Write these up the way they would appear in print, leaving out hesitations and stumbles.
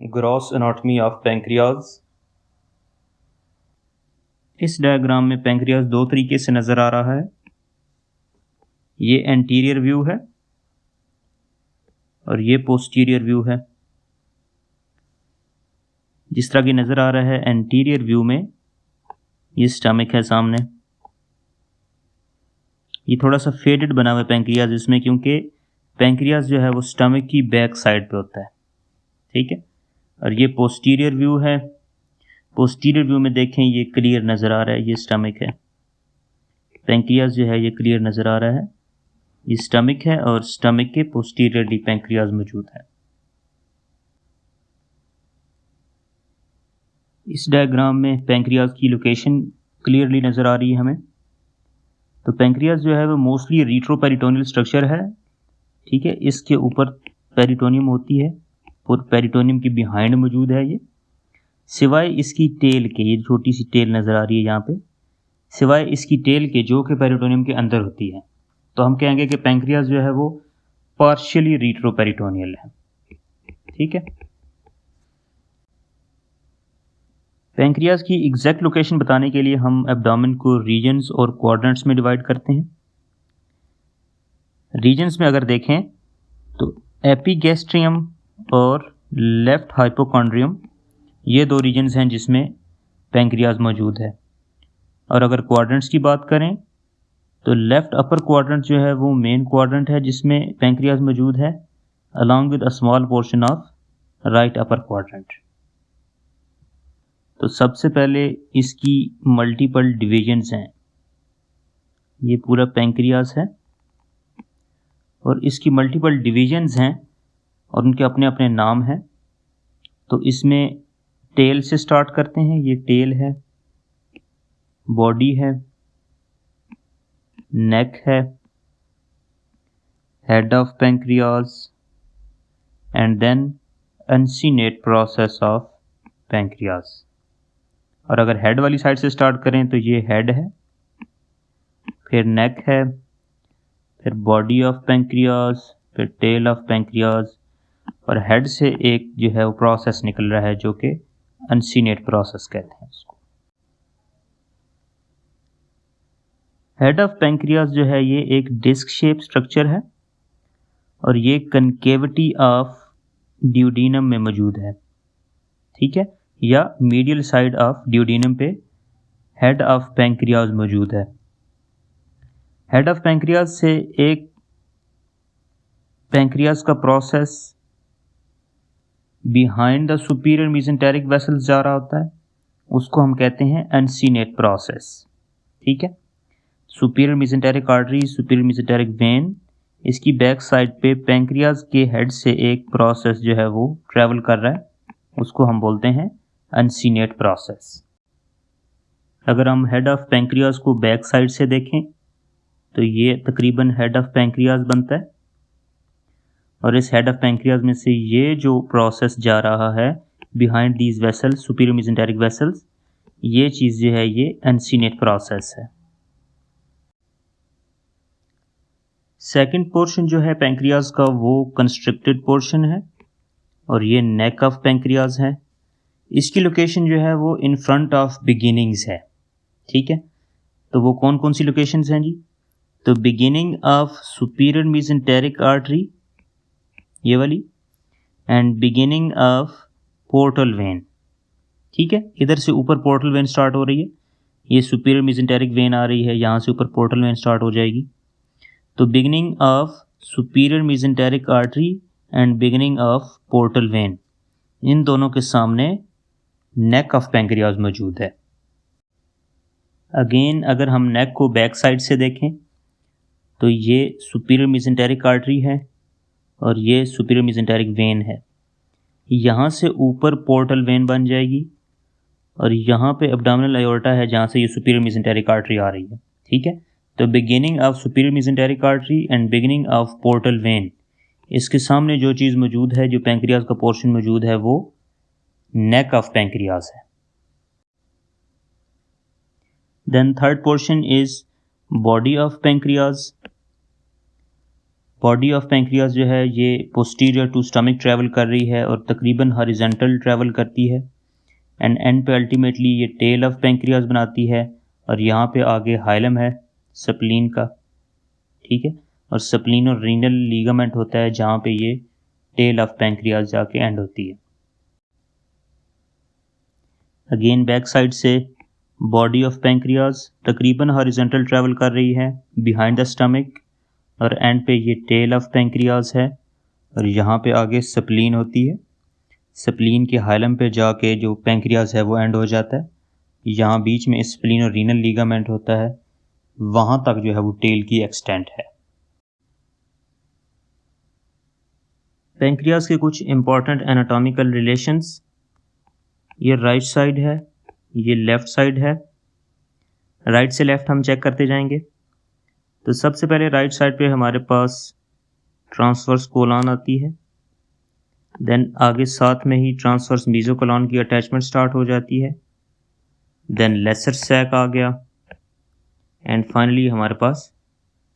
Gross anatomy of pancreas. इस diagram में pancreas दो तरीके से नज़र आ रहा है। ये एंटीरियर व्यू है और ये पोस्टीरियर व्यू है। जिस तरह की नज़र आ रहा है एंटीरियर व्यू में ये स्टमक है सामने। ये थोड़ा सा फेडेड बना हुआ है पैंक्रियाज इसमें, क्योंकि पैंक्रियाज जो है वो स्टमक की बैक साइड पे होता है। ठीक है, और ये पोस्टीरियर व्यू है। पोस्टीरियर व्यू में देखें ये क्लियर नज़र आ रहा है, ये स्टमक है। पैंक्रियाज जो है ये क्लियर नज़र आ रहा है, ये स्टमक है और स्टमक के पोस्टीरियरली पैंक्रियाज मौजूद है। इस डायग्राम में पैंक्रियाज की लोकेशन क्लियरली नज़र आ रही है हमें। तो पैंक्रियाज जो है वो मोस्टली रीट्रोपेरिटोनियल स्ट्रक्चर है। ठीक है, इसके ऊपर पेरिटोनियम होती है और पेरिटोनियम के बिहाइंड मौजूद है ये। सिवाय इसकी टेल के, ये छोटी सी टेल नज़र आ रही है यहाँ पे, सिवाय इसकी टेल के जो कि पेरिटोनियम के अंदर होती है, तो हम कहेंगे कि पैंक्रियाज जो है वो पार्शियली रीट्रोपेरिटोनियल है। ठीक है, पैंक्रियाज की एग्जैक्ट लोकेशन बताने के लिए हम एब्डोमेन को रीजन्स और क्वाड्रेंट्स में डिवाइड करते हैं। रीजन्स में अगर देखें तो एपिगैस्ट्रियम और लेफ्ट हाइपोकॉन्ड्रियम, ये दो रीजन्स हैं जिसमें पैंक्रियाज मौजूद है। और अगर क्वाड्रेंट्स की बात करें तो लेफ्ट अपर क्वाड्रेंट जो है वो मेन क्वाड्रेंट है जिसमें पैंक्रियाज मौजूद है, along with a small portion of right upper quadrant. तो सबसे पहले इसकी मल्टीपल डिविजन्स हैं। ये पूरा पैंक्रियाज है और इसकी मल्टीपल डिविजन्स हैं और उनके अपने अपने नाम हैं। तो इसमें टेल से स्टार्ट करते हैं। ये टेल है, बॉडी है, नेक है, head of pancreas and then uncinate process of pancreas. और अगर हेड वाली साइड से स्टार्ट करें तो ये हेड है, फिर नेक है, फिर बॉडी ऑफ पैंक्रियाज, फिर टेल ऑफ पैंक्रियाज, और हेड से एक जो है वो प्रोसेस निकल रहा है जो कि अनसीनेट प्रोसेस कहते हैं उसको। हेड ऑफ पैंक्रियाज जो है ये एक डिस्क शेप स्ट्रक्चर है और ये कनकेविटी ऑफ ड्यूडीनम में मौजूद है। ठीक है, या मीडियल साइड ऑफ ड्यूडीनम पे हेड ऑफ पैंक्रियाज मौजूद है। हेड ऑफ पैंक्रियाज से एक पैंक्रियाज का process behind the superior mesenteric vessels जा रहा होता है, उसको हम कहते हैं अनसीनेट प्रोसेस। ठीक है, superior mesenteric artery, superior mesenteric when, इसकी बैक साइड पे पैंक्रियाज के हेड से एक प्रोसेस जो है वो ट्रैवल कर रहा है, उसको हम बोलते हैं अनसीनेट प्रोसेस। अगर हम हेड ऑफ पैंक्रियाज को बैक साइड से देखें तो ये तकरीबन हेड ऑफ पैंक्रियाज बनता है और इस हेड ऑफ पैंक्रियाज में से ये जो प्रोसेस जा रहा है behind these vessels, superior mesenteric vessels, ये चीज़ जो है ये अनसीनेट प्रोसेस है। सेकंड पोर्शन जो है पैंक्रियाज का वो कंस्ट्रिक्टेड पोर्शन है और ये नेक ऑफ पैंक्रियाज है। इसकी लोकेशन जो है वो इन फ्रंट ऑफ बिगिनिंग्स है। ठीक है, तो वो कौन कौन सी लोकेशंस हैं जी? तो beginning of superior mesenteric artery, ये वाली, and beginning of portal when. ठीक है, इधर से ऊपर पोर्टल वेन स्टार्ट हो रही है, ये सुपीरियर मेसेंटेरिक वेन आ रही है, यहाँ से ऊपर पोर्टल वेन स्टार्ट हो जाएगी। तो beginning of superior mesenteric artery and beginning of portal vein, इन दोनों के सामने नेक ऑफ पैंक्रियाज मौजूद है। अगेन अगर हम नेक को बैक साइड से देखें तो ये सुपीरियर मेसेंटेरिक आर्टरी है और ये सुपीरियर मेसेंटेरिक वेन है। यहाँ से ऊपर पोर्टल वेन बन जाएगी और यहाँ पे एब्डोमिनल एओर्टा है जहाँ से ये सुपीरियर मेसेंटेरिक आर्टरी आ रही है। ठीक है, तो beginning of superior mesenteric artery and beginning of portal when, इसके सामने जो चीज़ मौजूद है, जो पैंक्रियाज का पोर्शन मौजूद है, वो नेक ऑफ पैंक्रियाज है। Then third portion is body of pancreas body of pancreas जो है ये पोस्टीरियर टू स्टमक ट्रैवल कर रही है और तकरीबन हॉरिजॉन्टल ट्रैवल करती है एंड एंड पे अल्टीमेटली ये टेल ऑफ पेंक्रियाज बनाती है और यहाँ पे आगे हाइलम है स्प्लीन का, ठीक है, और स्प्लीन और रीनल लीगामेंट होता है जहाँ पे ये टेल ऑफ पेंक्रियाज जाके एंड होती है। अगेन बैक साइड से बॉडी ऑफ पेंक्रियाज तकरीबन हॉरिजॉन्टल ट्रैवल कर रही है बिहाइंड द स्टमक और एंड पे ये टेल ऑफ पेंक्रियाज है और यहाँ पे आगे स्प्लीन होती है। स्प्लीन के हाइलम पे जाके जो पेंक्रियाज है वो एंड हो जाता है। यहाँ बीच में स्प्लीन और रीनल लीगामेंट होता है, वहाँ तक जो है वो टेल की एक्सटेंट है। पेंक्रियाज के कुछ इंपॉर्टेंट एनाटॉमिकल रिलेशंस, ये राइट साइड है, ये लेफ़्ट साइड है। राइट से लेफ़्ट हम चेक करते जाएंगे। तो सबसे पहले राइट साइड पे हमारे पास ट्रांसवर्स कोलन आती है, देन आगे साथ में ही ट्रांसवर्स मीजोकोलन की अटैचमेंट स्टार्ट हो जाती है, देन लेसर सैक आ गया एंड फाइनली हमारे पास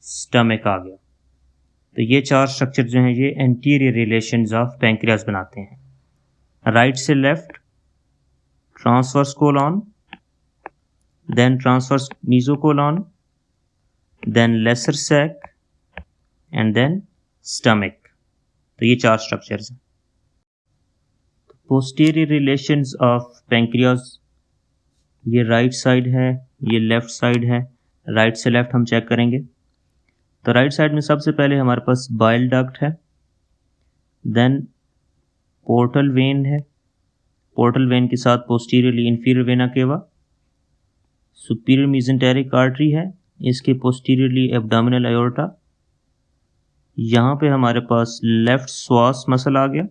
स्टमक आ गया। तो ये चार स्ट्रक्चर जो हैं ये एंटीरियर रिलेशंस ऑफ पेंक्रियाज बनाते हैं। राइट से left transverse colon, then transverse mesocolon, then lesser sac and then stomach. तो ये चार स्ट्रक्चर्स हैं। पोस्टीरियर रिलेशंस ऑफ पेंक्रियाज, ये राइट साइड है, ये लेफ्ट साइड है। राइट से लेफ्ट हम चेक करेंगे तो राइट साइड में सबसे पहले हमारे पास बाइल डक्ट है, देन पोर्टल वेन है, पोर्टल वेन के साथ posteriorly inferior vena cava, superior mesenteric artery है, इसके पोस्टीरियरली एब्डोमिनल एओर्टा। यहाँ पे हमारे पास लेफ्ट स्वास मसल आ गया।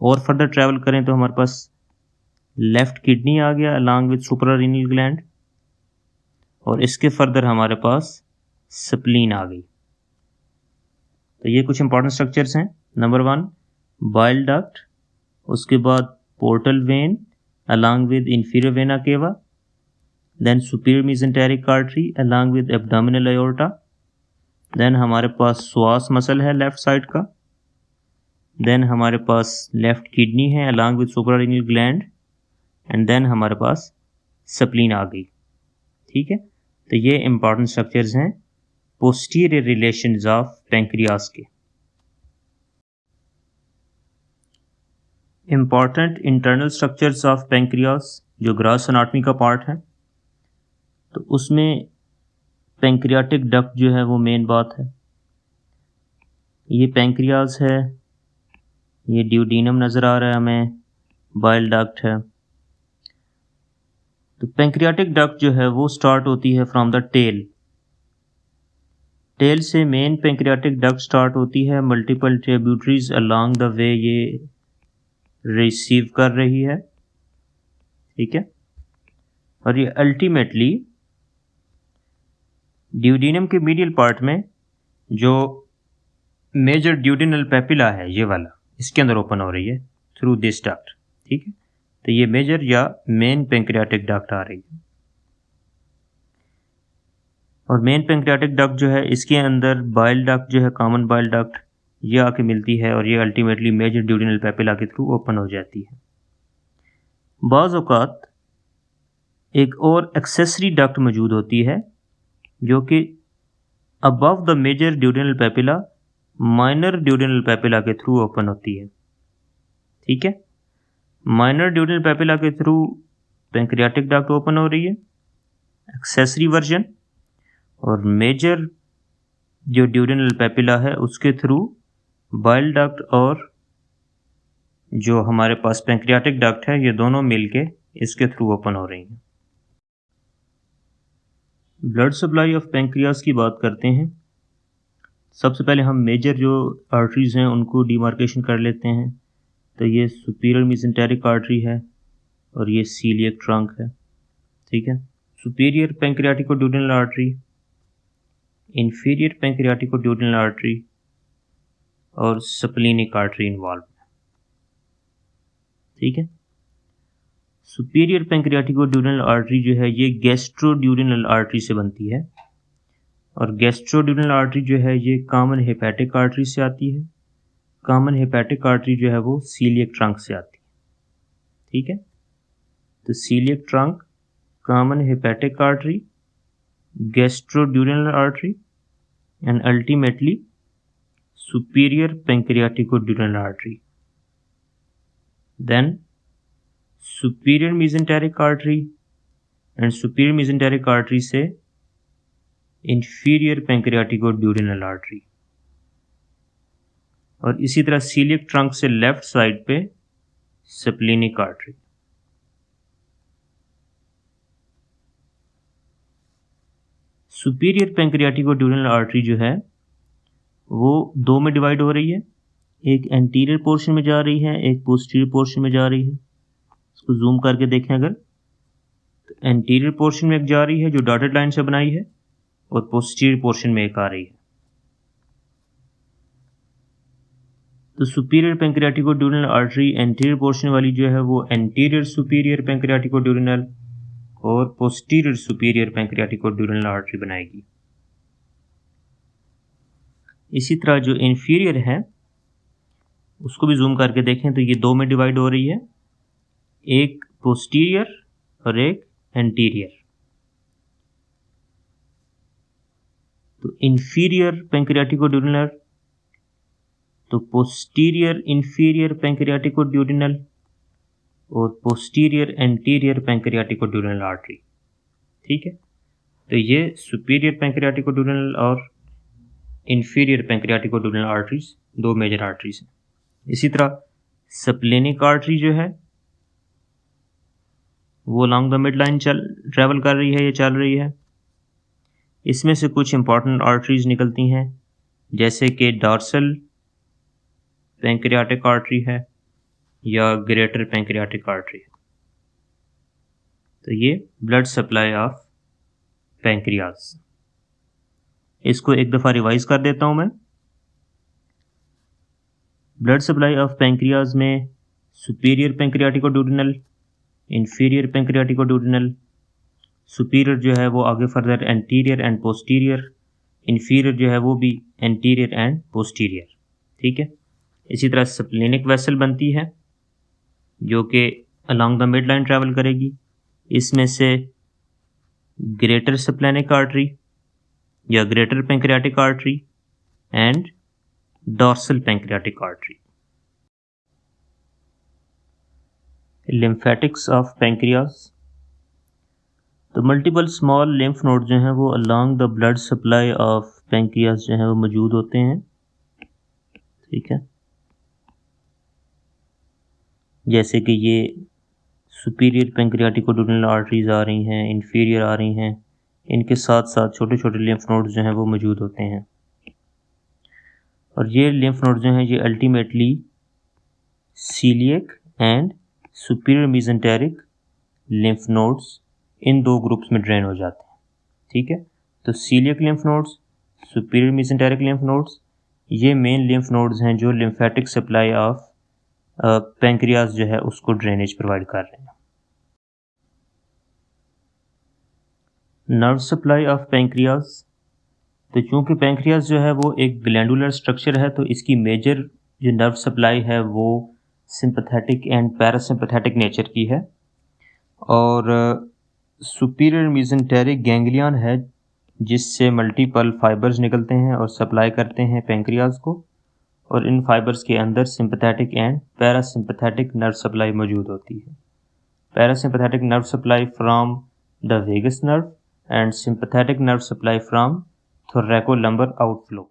और फर्दर ट्रैवल करें तो हमारे पास लेफ्ट किडनी आ गया अलॉन्ग विद सुप्रारीनल ग्लैंड और इसके फर्दर हमारे पास स्प्लीन आ गई। तो ये कुछ इंपॉर्टेंट स्ट्रक्चर्स हैं। नंबर 1 बाइल डक्ट, उसके बाद portal vein along with inferior vena cava, then superior mesenteric artery along with abdominal aorta, then हमारे पास स्वास मसल है लेफ्ट साइड का, देन हमारे पास लेफ्ट किडनी है along with suprarenal gland and then हमारे पास स्प्लीन आ गई। ठीक है, तो ये इंपॉर्टेंट स्ट्रक्चर्स हैं पोस्टीरियर रिलेशंस ऑफ पेंक्रियाज के। Important internal structures of pancreas जो ग्रॉस एनाटॉमी का पार्ट है, तो उसमें पेंक्रियाटिक डक्ट जो है वो मेन बात है। ये पेंक्रियाज है, ये ड्यूडीनम नज़र आ रहा है हमें, बाइल डक्ट है। तो पेंक्रियाटिक डक्ट जो है वो स्टार्ट होती है फ्रॉम द टेल। टेल से मेन पेंक्रियाटिक डक्ट स्टार्ट होती है, multiple tributaries along the way ये रिसीव कर रही है, ठीक है, और ये अल्टीमेटली ड्यूडीनम के मीडियल पार्ट में जो मेजर ड्यूडिनल पेपिला है ये वाला, इसके अंदर ओपन हो रही है थ्रू दिस डक्ट। ठीक है, तो ये मेजर या मेन पेंक्रियाटिक डक्ट आ रही है और मेन पेंक्रियाटिक डक्ट जो है इसके अंदर बाइल डक्ट जो है, कॉमन बाइल डक्ट, ये आके मिलती है और ये अल्टीमेटली मेजर ड्यूडिनल पेपिला के थ्रू ओपन हो जाती है। बाज़ औक़ात एक और एक्सेसरी डक्ट मौजूद होती है जो कि above the major duodenal papilla minor duodenal papilla के थ्रू ओपन होती है। ठीक है, माइनर ड्यूडिनल पेपिला के थ्रू पेंक्रियाटिक डक्ट ओपन हो रही है, एक्सेसरी वर्जन, और मेजर जो ड्यूडिनल पेपिला है उसके थ्रू बाइल डक्ट और जो हमारे पास पेंक्रियाटिक डक्ट है ये दोनों मिलके इसके थ्रू ओपन हो रही हैं। ब्लड सप्लाई ऑफ पेंक्रियाज की बात करते हैं। सबसे पहले हम मेजर जो आर्टरीज़ हैं उनको डिमार्केशन कर लेते हैं। तो ये सुपीरियर मेसेंटेरिक आर्टरी है और ये सीलियक ट्रंक है। ठीक है, सुपीरियर पेंक्रियाटिको-ड्यूडेनल आर्टरी, इंफीरियर पेंक्रियाटिको-ड्यूडेनल आर्टरी और स्प्लीनिक आर्टरी इन्वॉल्व है। ठीक है, सुपीरियर पेंक्रियाटिको-ड्यूडेनल आर्टरी जो है ये गैस्ट्रोड्यूडेनल आर्टरी से बनती है और गैस्ट्रोड्यूरल आर्टरी जो है ये कॉमन हेपेटिक आर्टरी से आती है। कॉमन हेपेटिक आर्टरी जो है वो सीलियक ट्रंक से आती है। ठीक है, तो coeliac trunk, common hepatic artery, gastroduodenal artery and ultimately superior pancreaticoduodenal artery. Then superior mesenteric artery and superior mesenteric artery से इंफीरियर पैंक्रियाटिकोड्यूरल आर्टरी, और इसी तरह सीलियक ट्रंक से लेफ्ट साइड पे splenic artery. Superior pancreaticoduodenal artery जो है वो दो में डिवाइड हो रही है, एक एंटीरियर पोर्शन में जा रही है, एक पोस्टीरियर पोर्शन में जा रही है। इसको जूम करके देखें अगर, तो एंटीरियर पोर्शन में एक जा रही है जो डॉटेड लाइन से बनाई है, और पोस्टीरियर पोर्शन में एक आ रही है। तो superior pancreaticoduodenal artery anterior portion वाली जो है वो एंटीरियर सुपीरियर पैंक्रियाटिकोड्यूरल और पोस्टीरियर सुपीरियर पैंक्रियाटिकोड्यूरल आर्टरी बनाएगी। इसी तरह जो इंफीरियर है उसको भी जूम करके देखें तो ये दो में डिवाइड हो रही है, एक पोस्टीरियर और एक एंटीरियर। तो इंफीरियर पैंक्रियाटिकोड्यूरल, तो पोस्टीरियर इंफीरियर पैंक्रियाटिकोड्यूरल और पोस्टीरियर एंटीरियर पैंक्रियाटिकोड्यूरल आर्टरी। ठीक है, तो ये सुपीरियर पैंक्रियाटिकोड्यूरल और इंफीरियर पैंक्रियाटिकोड्यूरल आर्टरीज दो मेजर आर्टरीज हैं। इसी तरह स्प्लेनिक आर्टरी जो है वो along the mid line travel कर रही है या चल रही है। इसमें से कुछ इंपॉर्टेंट आर्टरीज निकलती हैं, जैसे कि डॉर्सल पैंक्रियाटिक आर्टरी है या ग्रेटर पैंक्रियाटिक आर्टरी। तो ये ब्लड सप्लाई ऑफ पैंक्रियाज। इसको एक दफ़ा रिवाइज कर देता हूँ मैं। ब्लड सप्लाई ऑफ पैंक्रियाज में सुपीरियर पैंक्रियाटिकोड्यूरल, इंफीरियर पैंक्रियाटिकोड्यूरल, सुपीरियर जो है वो आगे further anterior and posterior, inferior जो है वो भी एंटीरियर एंड पोस्टीरियर। ठीक है, इसी तरह स्प्लेनिक वेसल बनती है जो कि along the mid line travel करेगी। इसमें से ग्रेटर स्प्लेनिक आर्टरी या greater pancreatic artery and dorsal pancreatic artery. Lymphatics of pancreas, तो मल्टीपल स्मॉल लिम्फ नोड जो हैं वो along the blood supply of pancreas जो है वो मौजूद होते हैं। ठीक है, जैसे कि ये सुपीरियर पैंक्रियाटिकोड्यूरल आर्टरीज आ रही हैं, इंफीरियर आ रही हैं, इनके साथ साथ छोटे छोटे लिम्फ नोड्स जो हैं वो मौजूद होते हैं। और ये लिम्फ नोड्स जो हैं ये ultimately celiac and superior mesenteric lymph nodes इन दो ग्रुप्स में ड्रेन हो जाते हैं। ठीक है, तो celiac lymph nodes, superior mesenteric lymph nodes, ये मेन लिम्फ नोड्स हैं जो लिम्फेटिक सप्लाई ऑफ पैंक्रियाज जो है उसको ड्रेनेज प्रोवाइड कर रहे हैं। नर्व सप्लाई ऑफ पैंक्रियाज, तो चूंकि पैंक्रियाज जो है वो एक ग्लैंडुलर स्ट्रक्चर है, तो इसकी मेजर जो नर्व सप्लाई है वो सिंपैथेटिक एंड पैरासिम्पैथेटिक नेचर की है। और सुपीरियर मेसेंटेरिक गैंग्लियन है जिससे मल्टीपल फाइबर्स निकलते हैं और सप्लाई करते हैं पैंक्रियाज को, और इन फाइबर्स के अंदर sympathetic and parasympathetic nerve supply मौजूद होती है। Parasympathetic nerve supply from the vagus nerve and sympathetic nerve supply from thoracolumbar outflow।